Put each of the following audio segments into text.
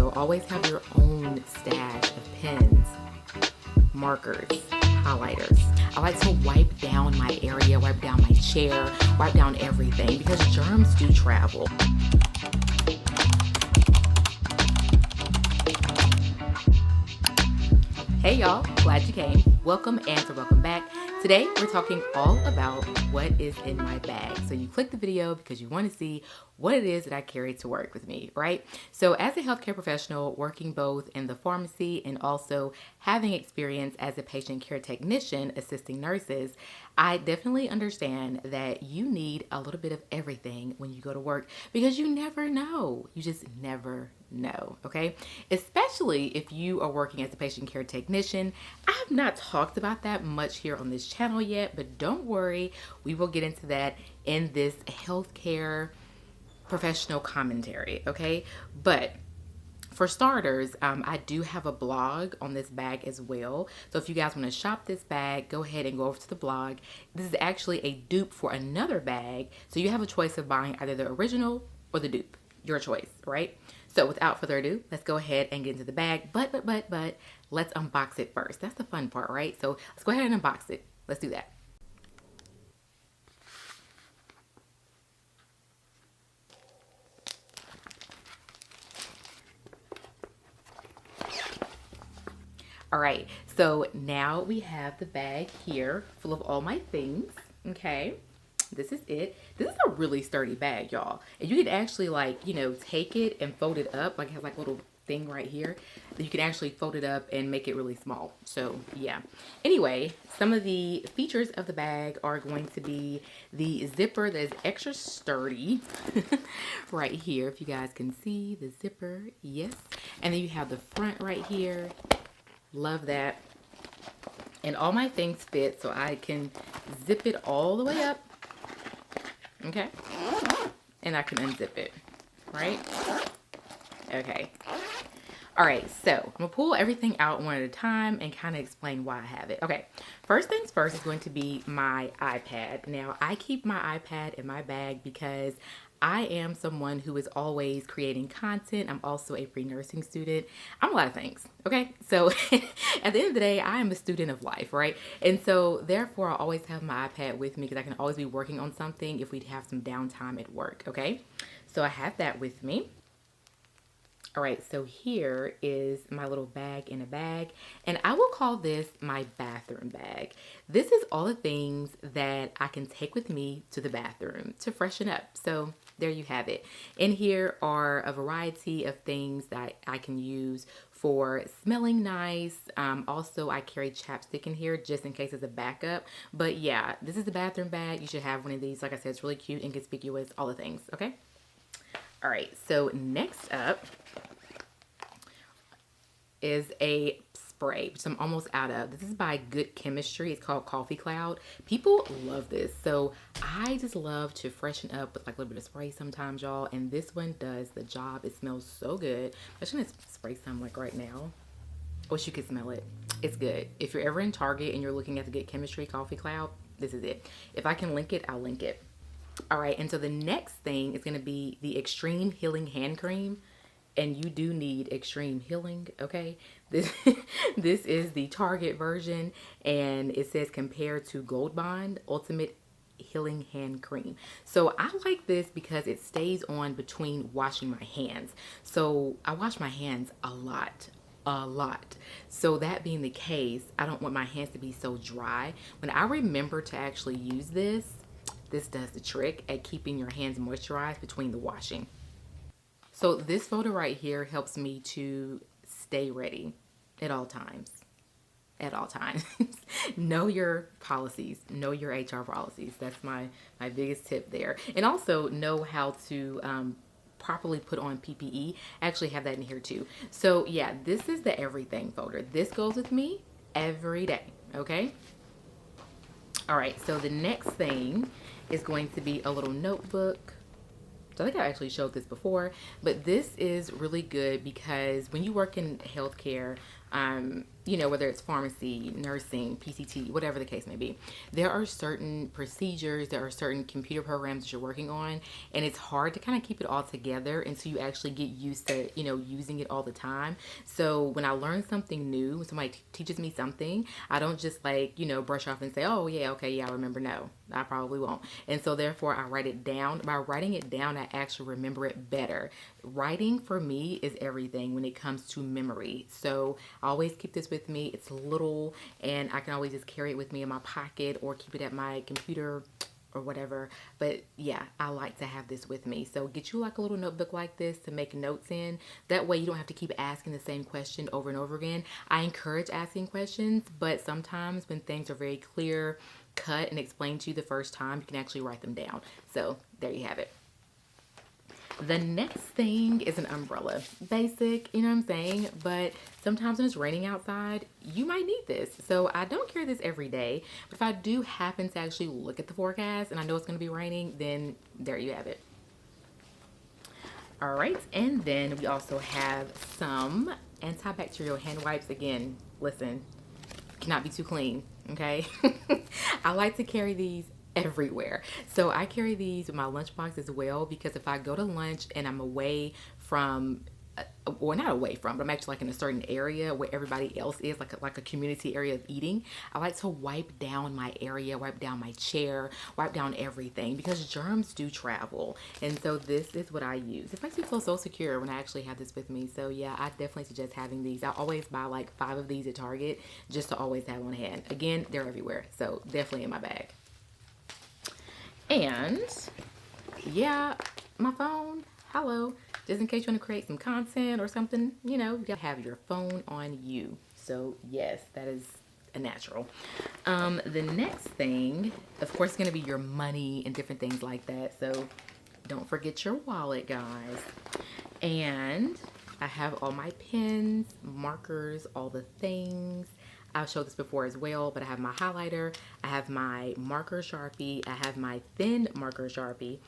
So always have your own stash of pens, markers, highlighters. I like to wipe down my area, wipe down my chair, wipe down everything because germs do travel. Hey y'all, glad you came. Welcome and welcome back. Today we're talking all about what is in my bag. So you click the video because you want to see what it is that I carry to work with me, right? So as a healthcare professional working both in the pharmacy and also having experience as a patient care technician assisting nurses, I definitely understand that you need a little bit of everything when you go to work because you never know. You just never know, okay? Especially if you are working as a patient care technician. I have not talked about that much here on this channel yet, but don't worry, we will get into that in this healthcare professional commentary, okay? But for starters, I do have a blog on this bag as well. So if you guys want to shop this bag, go ahead and go over to the blog. This is actually a dupe for another bag. So you have a choice of buying either the original or the dupe. Your choice, right? So without further ado, let's go ahead and get into the bag. But let's unbox it first. That's the fun part, right? So let's go ahead and unbox it. Let's do that. All right, so now we have the bag here full of all my things, okay? This is it. This is a really sturdy bag, y'all. And you can actually take it and fold it up. Like it has like a little thing right here. You can actually fold it up and make it really small. So yeah. Anyway, some of the features of the bag are going to be the zipper that is extra sturdy right here. If you guys can see the zipper, yes. And then you have the front right here. Love that. And all my things fit, so I can zip it all the way up. Okay. And I can unzip it, right? Okay. All right, so I'm gonna pull everything out one at a time and kind of explain why I have it. Okay, first things first is going to be my iPad. Now, I keep my iPad in my bag because I am someone who is always creating content. I'm also a pre-nursing student. I'm a lot of things, okay? So at the end of the day, I am a student of life, right? And so therefore, I always have my iPad with me because I can always be working on something if we have some downtime at work, okay? So I have that with me. All right, so here is my little bag in a bag, and I will call this my bathroom bag. This is all the things that I can take with me to the bathroom to freshen up. So there you have it. In here are a variety of things that I can use for smelling nice. Also, I carry chapstick in here just in case it's a backup. But yeah, this is the bathroom bag. You should have one of these. Like I said, it's really cute and conspicuous, all the things, okay? All right, so next up is a spray, which I'm almost out of. This is by Good Chemistry. It's called Coffee Cloud. People love this. So I just love to freshen up with like a little bit of spray sometimes, y'all. And this one does the job. It smells so good. I'm just gonna spray some like right now. I wish you could smell it. It's good. If you're ever in Target and you're looking at the Good Chemistry Coffee Cloud, this is it. If I can link it, I'll link it. All right, and so the next thing is going to be the Extreme Healing Hand Cream, and you do need extreme healing, okay? This is the Target version, and it says compared to Gold Bond Ultimate Healing Hand Cream. So I like this because it stays on between washing my hands. So I wash my hands a lot. So that being the case, I don't want my hands to be so dry. When I remember to actually use this does the trick at keeping your hands moisturized between the washing. So this photo right here helps me to stay ready at all times. At all times. Know your policies. Know your HR policies. That's my biggest tip there. And also know how to properly put on PPE. I actually have that in here too. So yeah, this is the everything folder. This goes with me every day, okay? All right, so the next thing is going to be a little notebook. So I think I actually showed this before, but this is really good because when you work in healthcare, you know, whether it's pharmacy, nursing, PCT, whatever the case may be, there are certain procedures, there are certain computer programs that you're working on, and it's hard to kind of keep it all together until you actually get used to, you know, using it all the time. So when I learn something new, when somebody teaches me something, I don't just like, you know, brush off and say, oh yeah, okay, yeah, I remember. No, I probably won't. And so therefore I write it down. By writing it down, I actually remember it better. Writing for me is everything when it comes to memory. So I always keep this with me. It's little, and I can always just carry it with me in my pocket or keep it at my computer or whatever. But yeah, I like to have this with me. So get you like a little notebook like this to make notes in. That way you don't have to keep asking the same question over and over again. I encourage asking questions, but sometimes when things are very clear, cut, and explained to you the first time, you can actually write them down. So there you have it. The next thing is an umbrella. Basic, you know what I'm saying? But sometimes when it's raining outside, you might need this. So I don't carry this every day. But if I do happen to actually look at the forecast and I know it's going to be raining, then there you have it. All right. And then we also have some antibacterial hand wipes. Again, listen, cannot be too clean. Okay. I like to carry these everywhere. So I carry these in my lunchbox as well, because if I go to lunch and I'm away from, or not away from, but I'm actually like in a certain area where everybody else is, like a community area of eating, I like to wipe down my area, wipe down my chair, wipe down everything, because germs do travel. And so this is what I use. It makes me feel so secure when I actually have this with me. So yeah, I definitely suggest having these. I always buy like 5 of these at Target just to always have on hand. Again, they're everywhere. So definitely in my bag. And yeah, my phone, hello, just in case you want to create some content or something, you know, you gotta have your phone on you. So yes, that is a natural. The next thing, of course, is going to be your money and different things like that. So don't forget your wallet, guys. And I have all my pens, markers, all the things. I've showed this before as well, but I have my highlighter, I have my marker Sharpie, I have my thin marker Sharpie,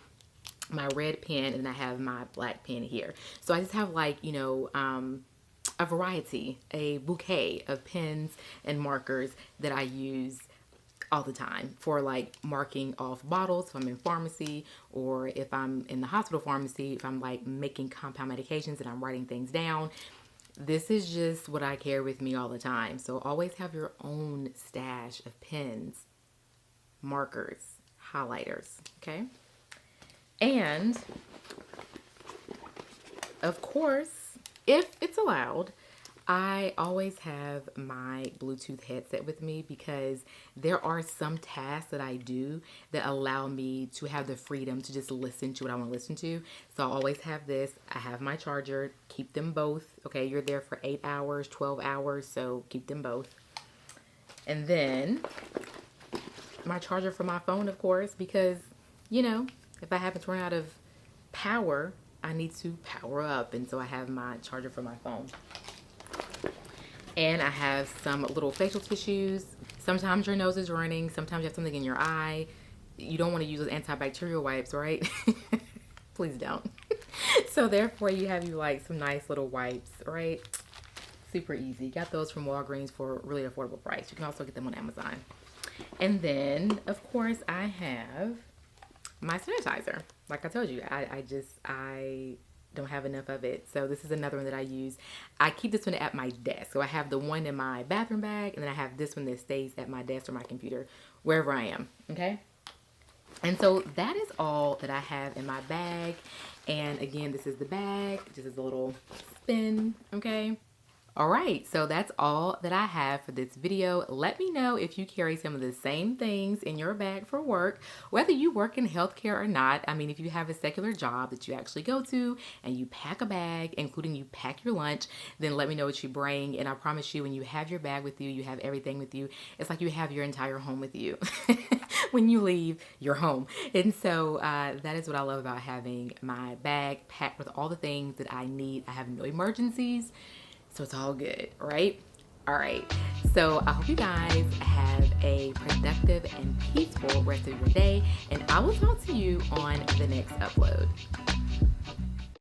my red pen, and I have my black pen here. So I just have like, you know, a variety, a bouquet of pens and markers that I use all the time for like marking off bottles if I'm in pharmacy, or if I'm in the hospital pharmacy, if I'm like making compound medications and I'm writing things down. This is just what I carry with me all the time. So always have your own stash of pens, markers, highlighters, okay? And of course, if it's allowed, I always have my Bluetooth headset with me, because there are some tasks that I do that allow me to have the freedom to just listen to what I want to listen to. So I always have this. I have my charger. Keep them both. Okay, you're there for 8 hours, 12 hours, so keep them both. And then my charger for my phone, of course, because, you know, if I happen to run out of power, I need to power up. And so I have my charger for my phone. And I have some little facial tissues. Sometimes your nose is running. Sometimes you have something in your eye. You don't want to use those antibacterial wipes, right? Please don't. So therefore you have like some nice little wipes, right? Super easy. Got those from Walgreens for a really affordable price. You can also get them on Amazon. And then, of course, I have my sanitizer. Like I told you, I don't have enough of it. So this is another one that I use. I keep this one at my desk. So I have the one in my bathroom bag, and then I have this one that stays at my desk or my computer, wherever I am. Okay. And so that is all that I have in my bag. And again, this is the bag. Just as a little spin. Okay. All right, so that's all that I have for this video. Let me know if you carry some of the same things in your bag for work, whether you work in healthcare or not. I mean, if you have a secular job that you actually go to and you pack a bag, including you pack your lunch, then let me know what you bring. And I promise you, when you have your bag with you, you have everything with you. It's like you have your entire home with you when you leave your home. And so that is what I love about having my bag packed with all the things that I need. I have no emergencies. So it's all good, right? All right. So I hope you guys have a productive and peaceful rest of your day. And I will talk to you on the next upload.